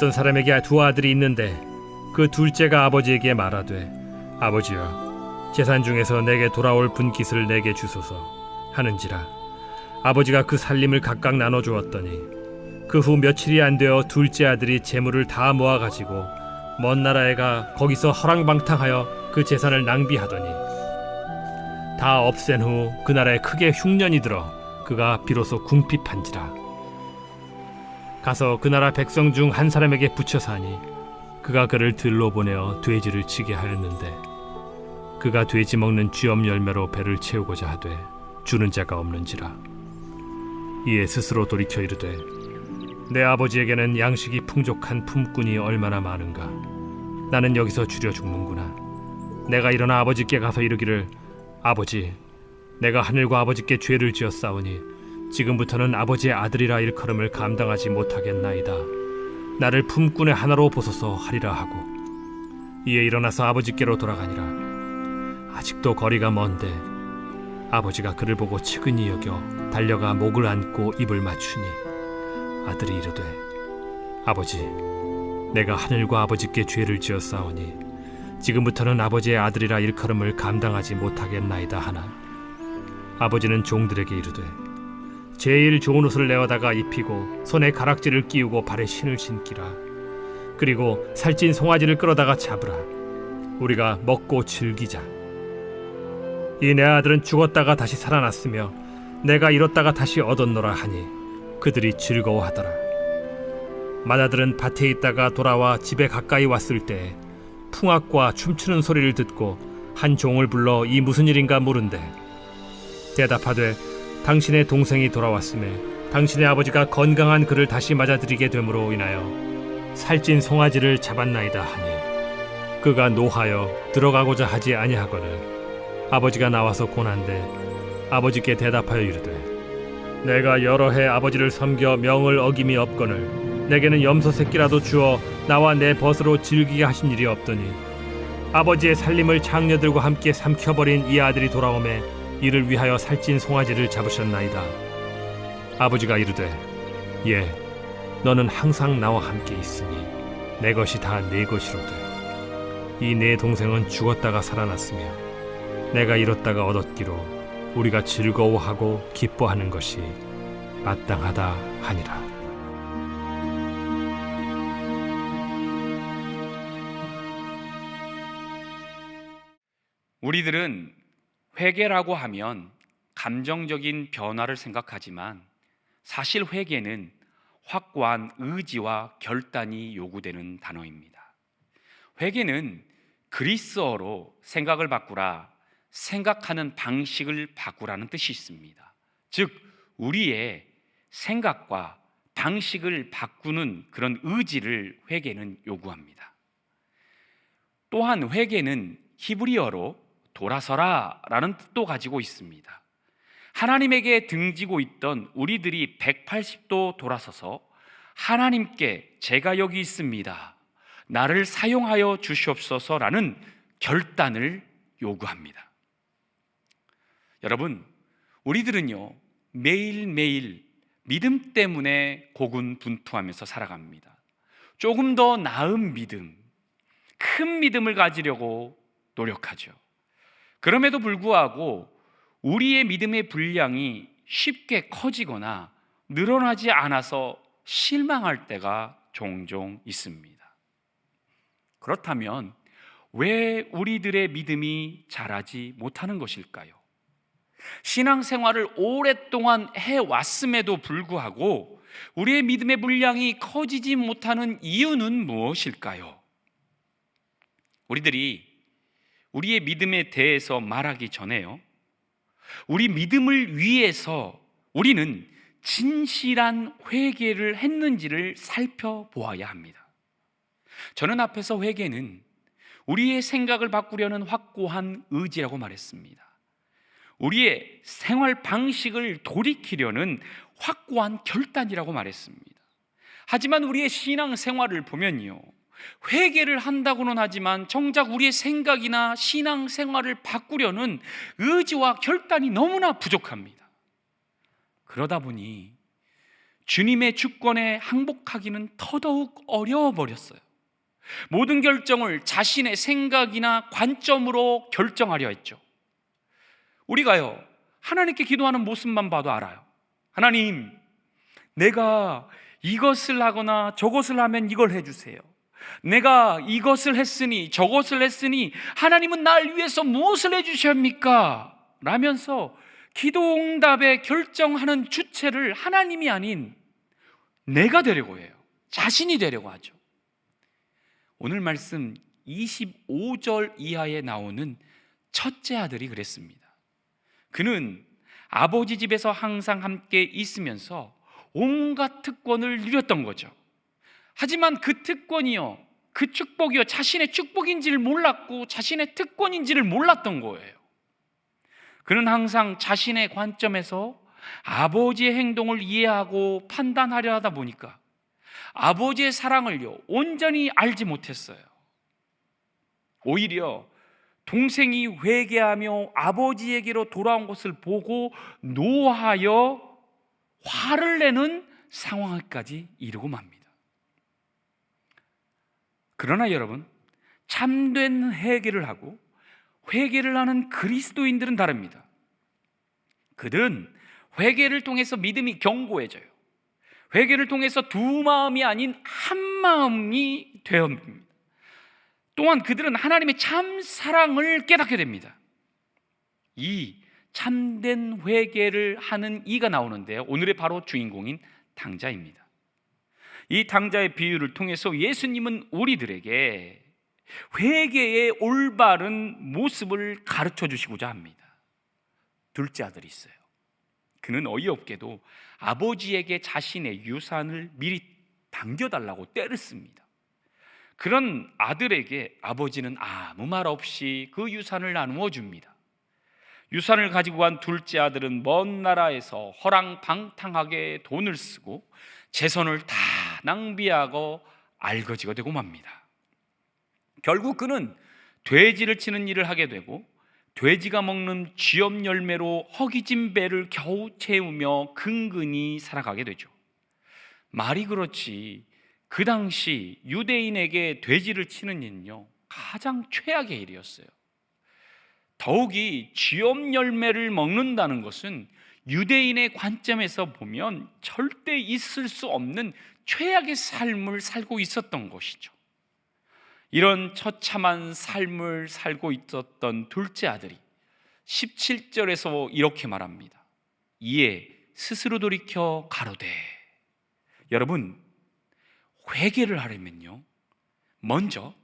어떤 사람에게 두 아들이 있는데 그 둘째가 아버지에게 말하되 아버지여 재산 중에서 내게 돌아올 분깃을 내게 주소서 하는지라 아버지가 그 살림을 각각 나눠 주었더니 그 후 며칠이 안 되어 둘째 아들이 재물을 다 모아 가지고 먼 나라에 가 거기서 허랑방탕하여 그 재산을 낭비하더니 다 없앤 후 그 나라에 크게 흉년이 들어 그가 비로소 궁핍한지라 가서 그 나라 백성 중 한 사람에게 붙여 사니 그가 그를 들로 보내어 돼지를 치게 하였는데 그가 돼지 먹는 쥐엄 열매로 배를 채우고자 하되 주는 자가 없는지라 이에 스스로 돌이켜 이르되 내 아버지에게는 양식이 풍족한 품꾼이 얼마나 많은가 나는 여기서 줄여 죽는구나 내가 일어나 아버지께 가서 이르기를 아버지 내가 하늘과 아버지께 죄를 지었사오니 지금부터는 아버지의 아들이라 일컬음을 감당하지 못하겠나이다 나를 품꾼의 하나로 보소서 하리라 하고 이에 일어나서 아버지께로 돌아가니라 아직도 거리가 먼데 아버지가 그를 보고 측은히 여겨 달려가 목을 안고 입을 맞추니 아들이 이르되 아버지 내가 하늘과 아버지께 죄를 지었사오니 지금부터는 아버지의 아들이라 일컬음을 감당하지 못하겠나이다 하나 아버지는 종들에게 이르되 제일 좋은 옷을 내어다가 입히고 손에 가락지를 끼우고 발에 신을 신기라 그리고 살찐 송아지를 끌어다가 잡으라 우리가 먹고 즐기자 이 내 아들은 죽었다가 다시 살아났으며 내가 잃었다가 다시 얻었노라 하니 그들이 즐거워하더라 맏아들은 밭에 있다가 돌아와 집에 가까이 왔을 때 풍악과 춤추는 소리를 듣고 한 종을 불러 이 무슨 일인가 물은데 대답하되 당신의 동생이 돌아왔음에 당신의 아버지가 건강한 그를 다시 맞아들이게 됨으로 인하여 살찐 송아지를 잡았나이다 하니 그가 노하여 들어가고자 하지 아니하거늘 아버지가 나와서 고난데 아버지께 대답하여 이르되 내가 여러 해 아버지를 섬겨 명을 어김이 없거늘 내게는 염소 새끼라도 주어 나와 내 벗으로 즐기게 하신 일이 없더니 아버지의 살림을 장녀들과 함께 삼켜버린 이 아들이 돌아오매 이를 위하여 살찐 송아지를 잡으셨나이다 아버지가 이르되 예 너는 항상 나와 함께 있으니 내 것이 다 네 것이로되 이 내 동생은 죽었다가 살아났으며 내가 잃었다가 얻었기로 우리가 즐거워하고 기뻐하는 것이 마땅하다 하니라 우리들은 회개라고 하면 감정적인 변화를 생각하지만 사실 회개는 확고한 의지와 결단이 요구되는 단어입니다. 회개는 그리스어로 생각을 바꾸라, 생각하는 방식을 바꾸라는 뜻이 있습니다. 즉 우리의 생각과 방식을 바꾸는 그런 의지를 회개는 요구합니다. 또한 회개는 히브리어로 돌아서라 라는 뜻도 가지고 있습니다. 하나님에게 등지고 있던 우리들이 180도 돌아서서 하나님께 제가 여기 있습니다, 나를 사용하여 주시옵소서라는 결단을 요구합니다. 여러분, 우리들은요 매일매일 믿음 때문에 고군분투하면서 살아갑니다. 조금 더 나은 믿음, 큰 믿음을 가지려고 노력하죠. 그럼에도 불구하고 우리의 믿음의 분량이 쉽게 커지거나 늘어나지 않아서 실망할 때가 종종 있습니다. 그렇다면 왜 우리들의 믿음이 자라지 못하는 것일까요? 신앙생활을 오랫동안 해왔음에도 불구하고 우리의 믿음의 분량이 커지지 못하는 이유는 무엇일까요? 우리들이 우리의 믿음에 대해서 말하기 전에요, 우리 믿음을 위해서 우리는 진실한 회개를 했는지를 살펴보아야 합니다. 저는 앞에서 회개는 우리의 생각을 바꾸려는 확고한 의지라고 말했습니다. 우리의 생활 방식을 돌이키려는 확고한 결단이라고 말했습니다. 하지만 우리의 신앙 생활을 보면요, 회개를 한다고는 하지만 정작 우리의 생각이나 신앙 생활을 바꾸려는 의지와 결단이 너무나 부족합니다. 그러다 보니 주님의 주권에 항복하기는 더더욱 어려워 버렸어요. 모든 결정을 자신의 생각이나 관점으로 결정하려 했죠. 우리가요, 하나님께 기도하는 모습만 봐도 알아요. 하나님, 내가 이것을 하거나 저것을 하면 이걸 해주세요. 내가 이것을 했으니 저것을 했으니 하나님은 날 위해서 무엇을 해주십니까? 라면서 기도응답에 결정하는 주체를 하나님이 아닌 내가 되려고 해요. 자신이 되려고 하죠. 오늘 말씀 25절 이하에 나오는 첫째 아들이 그랬습니다. 그는 아버지 집에서 항상 함께 있으면서 온갖 특권을 누렸던 거죠. 하지만 그 특권이요, 그 축복이요, 자신의 축복인지를 몰랐고 자신의 특권인지를 몰랐던 거예요. 그는 항상 자신의 관점에서 아버지의 행동을 이해하고 판단하려 하다 보니까 아버지의 사랑을요, 온전히 알지 못했어요. 오히려 동생이 회개하며 아버지에게로 돌아온 것을 보고 노하여 화를 내는 상황까지 이르고 맙니다. 그러나 여러분, 참된 회개를 하고 회개를 하는 그리스도인들은 다릅니다. 그들은 회개를 통해서 믿음이 견고해져요. 회개를 통해서 두 마음이 아닌 한 마음이 되옵니다. 또한 그들은 하나님의 참 사랑을 깨닫게 됩니다. 이 참된 회개를 하는 이가 나오는데요, 오늘의 바로 주인공인 당자입니다. 이 당자의 비유를 통해서 예수님은 우리들에게 회개의 올바른 모습을 가르쳐 주시고자 합니다. 둘째 아들이 있어요. 그는 어이없게도 아버지에게 자신의 유산을 미리 당겨달라고 떼를 씁니다. 그런 아들에게 아버지는 아무 말 없이 그 유산을 나누어 줍니다. 유산을 가지고 간 둘째 아들은 먼 나라에서 허랑방탕하게 돈을 쓰고 재산을 다 낭비하고 알거지가 되고 맙니다. 결국 그는 돼지를 치는 일을 하게 되고 돼지가 먹는 쥐엄 열매로 허기진 배를 겨우 채우며 근근히 살아가게 되죠. 말이 그렇지, 그 당시 유대인에게 돼지를 치는 일은요, 가장 최악의 일이었어요. 더욱이 쥐엄 열매를 먹는다는 것은 유대인의 관점에서 보면 절대 있을 수 없는 최악의 삶을 살고 있었던 것이죠. 이런 처참한 삶을 살고 있었던 둘째 아들이 17절에서 이렇게 말합니다. 이에 스스로 돌이켜 가로되. 여러분, 회개를 하려면요, 먼저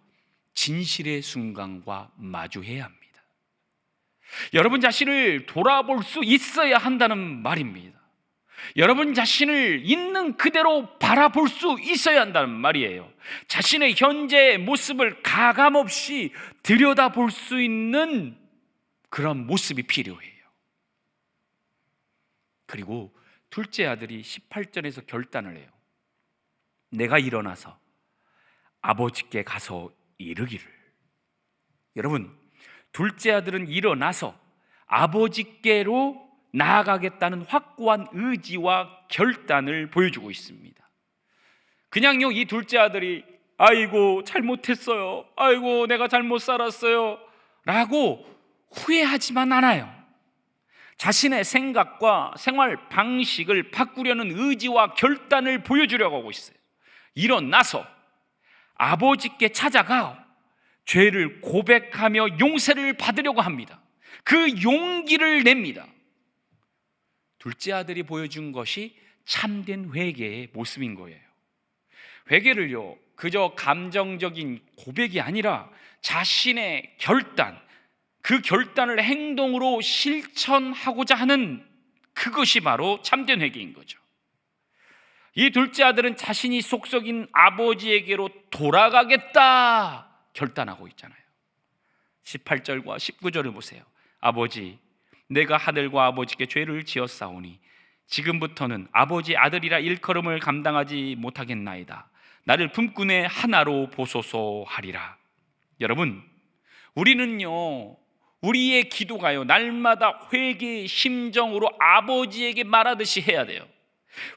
진실의 순간과 마주해야 합니다. 여러분 자신을 돌아볼 수 있어야 한다는 말입니다. 여러분 자신을 있는 그대로 바라볼 수 있어야 한다는 말이에요. 자신의 현재의 모습을 가감없이 들여다볼 수 있는 그런 모습이 필요해요. 그리고 둘째 아들이 18절에서 결단을 해요. 내가 일어나서 아버지께 가서 이르기를. 여러분, 둘째 아들은 일어나서 아버지께로 나아가겠다는 확고한 의지와 결단을 보여주고 있습니다. 그냥요, 이 둘째 아들이 아이고 잘못했어요, 아이고 내가 잘못 살았어요 라고 후회하지만 않아요. 자신의 생각과 생활 방식을 바꾸려는 의지와 결단을 보여주려고 하고 있어요. 일어나서 아버지께 찾아가 죄를 고백하며 용서를 받으려고 합니다. 그 용기를 냅니다. 둘째 아들이 보여준 것이 참된 회개의 모습인 거예요. 회개를요, 그저 감정적인 고백이 아니라 자신의 결단, 그 결단을 행동으로 실천하고자 하는 그것이 바로 참된 회개인 거죠. 이 둘째 아들은 자신이 속썩인 아버지에게로 돌아가겠다 결단하고 있잖아요. 18절과 19절을 보세요. 아버지, 내가 하늘과 아버지께 죄를 지었사오니 지금부터는 아버지 아들이라 일컬음을 감당하지 못하겠나이다. 나를 품꾼의 하나로 보소서 하리라. 여러분, 우리는요, 우리의 기도가요, 날마다 회개의 심정으로 아버지에게 말하듯이 해야 돼요.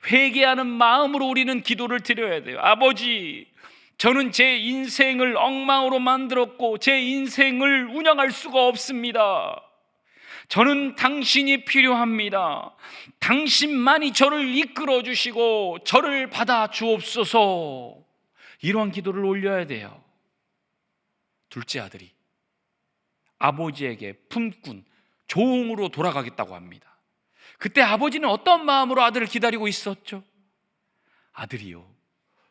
회개하는 마음으로 우리는 기도를 드려야 돼요. 아버지, 저는 제 인생을 엉망으로 만들었고 제 인생을 운영할 수가 없습니다. 저는 당신이 필요합니다. 당신만이 저를 이끌어 주시고 저를 받아 주옵소서. 이러한 기도를 올려야 돼요. 둘째 아들이 아버지에게 품꾼 종으로 돌아가겠다고 합니다. 그때 아버지는 어떤 마음으로 아들을 기다리고 있었죠? 아들이요,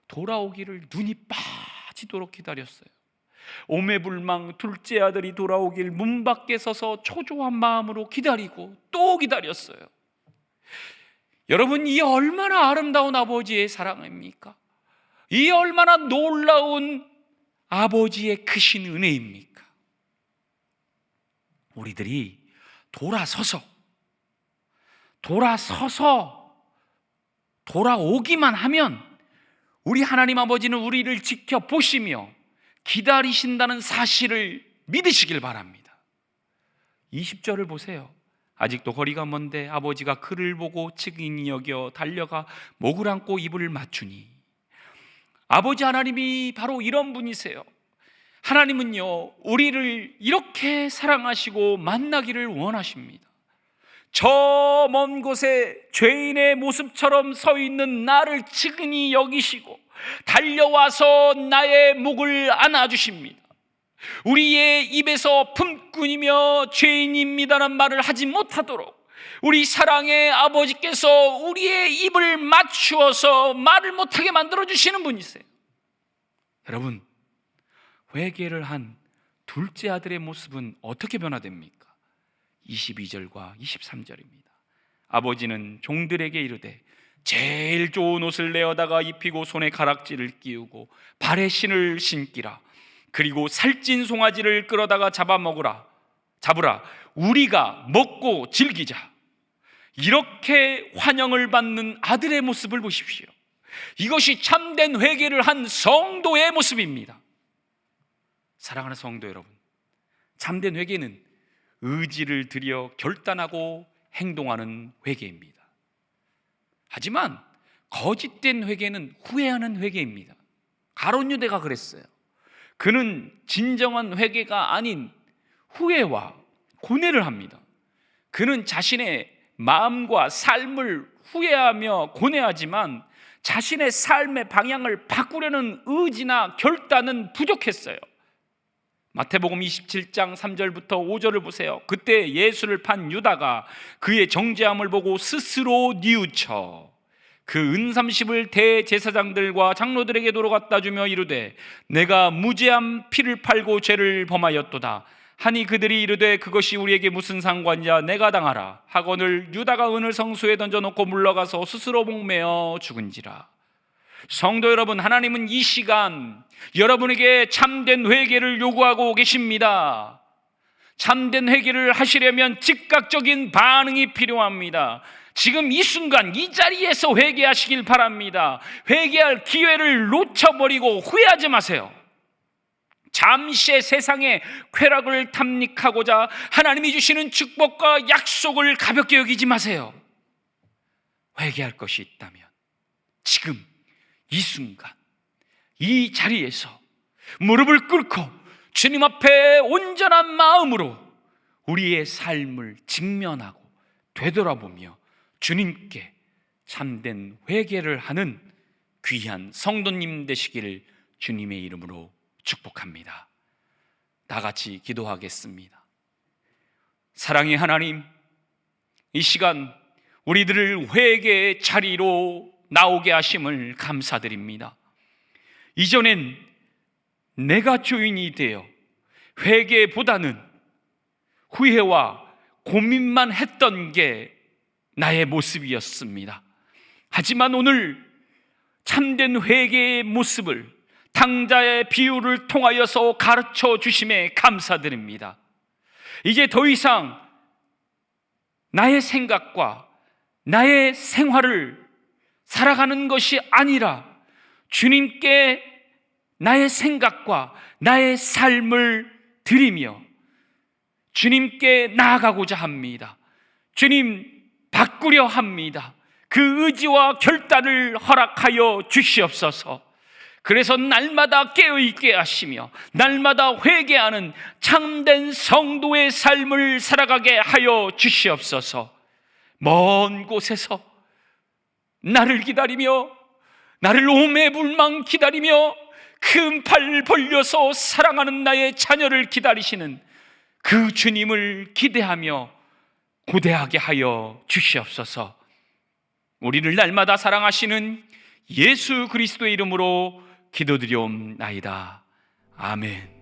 돌아오기를 눈이 빠지도록 기다렸어요. 오매불망 둘째 아들이 돌아오길 문 밖에 서서 초조한 마음으로 기다리고 또 기다렸어요. 여러분, 이 얼마나 아름다운 아버지의 사랑입니까? 이 얼마나 놀라운 아버지의 크신 은혜입니까? 우리들이 돌아오기만 하면 우리 하나님 아버지는 우리를 지켜보시며 기다리신다는 사실을 믿으시길 바랍니다. 20절을 보세요. 아직도 거리가 먼데 아버지가 그를 보고 측은히 여겨 달려가 목을 안고 입을 맞추니. 아버지 하나님이 바로 이런 분이세요. 하나님은요, 우리를 이렇게 사랑하시고 만나기를 원하십니다. 저 먼 곳에 죄인의 모습처럼 서 있는 나를 측은히 여기시고 달려와서 나의 목을 안아주십니다. 우리의 입에서 품꾼이며 죄인입니다라는 말을 하지 못하도록 우리 사랑의 아버지께서 우리의 입을 맞추어서 말을 못하게 만들어주시는 분이세요. 여러분, 회개를 한 둘째 아들의 모습은 어떻게 변화됩니까? 22절과 23절입니다. 아버지는 종들에게 이르되 제일 좋은 옷을 내어다가 입히고 손에 가락지를 끼우고 발에 신을 신기라. 그리고 살찐 송아지를 끌어다가 잡으라. 우리가 먹고 즐기자. 이렇게 환영을 받는 아들의 모습을 보십시오. 이것이 참된 회개를 한 성도의 모습입니다. 사랑하는 성도 여러분, 참된 회개는 의지를 들여 결단하고 행동하는 회개입니다. 하지만 거짓된 회개는 후회하는 회개입니다. 가룟 유대가 그랬어요. 그는 진정한 회개가 아닌 후회와 고뇌를 합니다. 그는 자신의 마음과 삶을 후회하며 고뇌하지만 자신의 삶의 방향을 바꾸려는 의지나 결단은 부족했어요. 마태복음 27장 3절부터 5절을 보세요. 그때 예수를 판 유다가 그의 정죄함을 보고 스스로 뉘우쳐 그 은30을 대제사장들과 장로들에게 도로 갖다 주며 이르되 내가 무죄한 피를 팔고 죄를 범하였도다 하니 그들이 이르되 그것이 우리에게 무슨 상관이냐, 내가 당하라 하거늘 유다가 은을 성소에 던져놓고 물러가서 스스로 목매어 죽은지라. 성도 여러분, 하나님은 이 시간 여러분에게 참된 회개를 요구하고 계십니다. 참된 회개를 하시려면 즉각적인 반응이 필요합니다. 지금 이 순간 이 자리에서 회개하시길 바랍니다. 회개할 기회를 놓쳐버리고 후회하지 마세요. 잠시의 세상의 쾌락을 탐닉하고자 하나님이 주시는 축복과 약속을 가볍게 여기지 마세요. 회개할 것이 있다면 지금 이 순간 이 자리에서 무릎을 꿇고 주님 앞에 온전한 마음으로 우리의 삶을 직면하고 되돌아보며 주님께 참된 회개를 하는 귀한 성도님 되시기를 주님의 이름으로 축복합니다. 다 같이 기도하겠습니다. 사랑의 하나님, 이 시간 우리들을 회개의 자리로 나오게 하심을 감사드립니다. 이전엔 내가 주인이 되어 회개보다는 후회와 고민만 했던 게 나의 모습이었습니다. 하지만 오늘 참된 회개의 모습을 탕자의 비유를 통하여서 가르쳐 주심에 감사드립니다. 이제 더 이상 나의 생각과 나의 생활을 살아가는 것이 아니라 주님께 나의 생각과 나의 삶을 드리며 주님께 나아가고자 합니다. 주님, 바꾸려 합니다. 그 의지와 결단을 허락하여 주시옵소서. 그래서 날마다 깨어있게 하시며 날마다 회개하는 참된 성도의 삶을 살아가게 하여 주시옵소서. 먼 곳에서 나를 기다리며 나를 오매불망 기다리며 큰 팔 벌려서 사랑하는 나의 자녀를 기다리시는 그 주님을 기대하며 고대하게 하여 주시옵소서. 우리를 날마다 사랑하시는 예수 그리스도의 이름으로 기도드리옵나이다. 아멘.